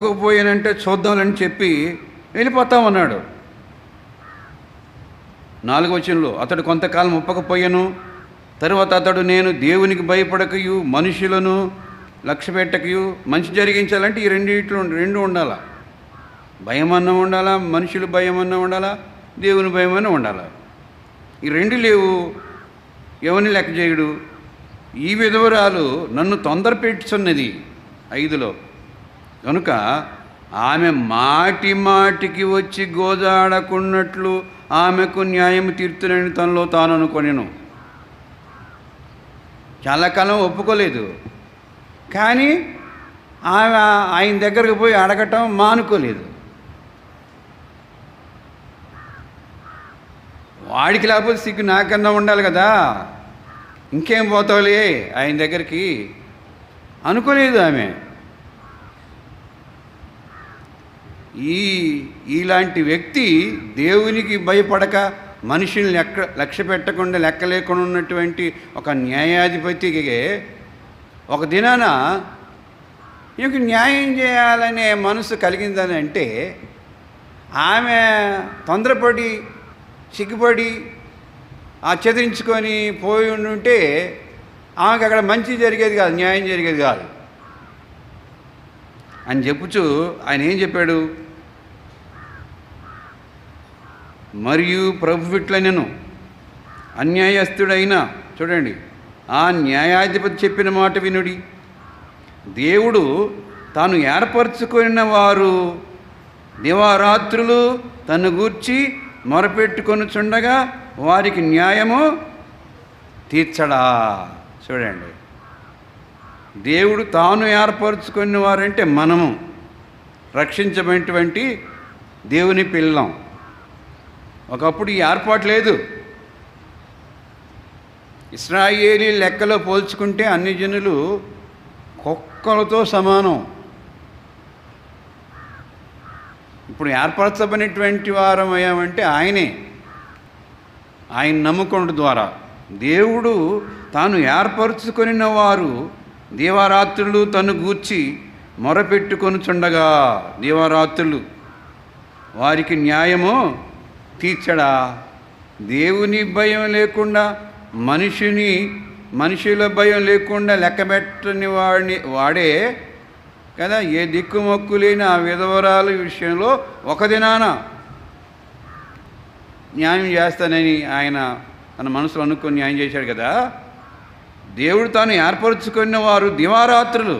పోయానంటే చూద్దామని చెప్పి వెళ్ళిపోతామన్నాడు. 4వ వచనంలో అతడు కొంతకాలం ఒప్పకపోయాను. తరువాత అతడు నేను దేవునికి భయపడకయు మనుషులను లక్ష్య పెట్టకయు మంచి జరిగించాలంటే ఈ రెండు ఉండాలా. భయం అన్న ఉండాలా, మనుషులు భయం అన్న ఉండాలా, దేవుని భయం అన్న ఉండాలా. ఈ రెండు లేవు. ఎవరిని లెక్క చేయడు. ఈ విధవరాలు నన్ను తొందర పెట్టుచున్నది 5లో. కనుక ఆమె మాటి మాటికి వచ్చి గోజాడకున్నట్లు ఆమెకు న్యాయం తీర్చునని తనలో తాను అనుకొనెను. చాలా కాలం ఒప్పుకోలేదు, కానీ ఆమె ఆయన దగ్గరకు పోయి అడగటం మానుకోలేదు. వాడికి లేకపోతే సిగ్గు నాకన్నా ఉండాలి కదా, ఇంకేం పోతావులే ఆయన దగ్గరికి అనుకోలేదు ఆమె. ఇలాంటి వ్యక్తి దేవునికి భయపడక మనిషిని లక్ష్య పెట్టకుండా లెక్క లేకుండా ఉన్నటువంటి ఒక న్యాయాధిపతికి ఒక దినాన ఈమెకు న్యాయం చేయాలనే మనసు కలిగిందని అంటే ఆమె తొందరపడి సిగ్గుపడి చెదిరించుకొని పోయి ఉంటే ఆమెకు అక్కడ మంచి జరిగేది కాదు, న్యాయం జరిగేది కాదు అని చెప్పుచు ఆయన ఏం చెప్పాడు? మరియు ప్రభు ఇట్లనెను, అన్యాయస్తుడైన చూడండి ఆ న్యాయాధిపతి చెప్పిన మాట వినుడి. దేవుడు తాను ఏర్పరచుకున్న వారు దివారాత్రులు తను గూర్చి మొరపెట్టుకొనుచుండగా వారికి న్యాయము తీర్చడా. చూడండి, దేవుడు తాను ఏర్పరచుకున్న వారంటే మనము రక్షించబడినటువంటి దేవుని పిల్లం. ఒకప్పుడు ఈ ఏర్పాటు లేదు. ఇశ్రాయేలీ లెక్కలో పోల్చుకుంటే అన్ని జనులు కుక్కలతో సమానం. ఇప్పుడు ఏర్పరచబడినటువంటి వారం అయ్యామంటే ఆయన నమ్ముకోవడం ద్వారా. దేవుడు తాను ఏర్పరచుకొనిన వారు దీవారాత్రులు తను గూర్చి మొరపెట్టుకొనుచుండగా దీవారాత్రులు వారికి న్యాయము తీర్చడా. దేవుని భయం లేకుండా మనుషుల భయం లేకుండా లెక్కబెట్టని వాడే కదా ఏ దిక్కుమొక్కు లేని ఆ విధవరాల విషయంలో ఒక దినాన న్యాయం చేస్తానని ఆయన తన మనసులో అనుకొని న్యాయం చేశాడు కదా. దేవుడు తాను ఏర్పరచుకున్న వారు దివారాత్రులు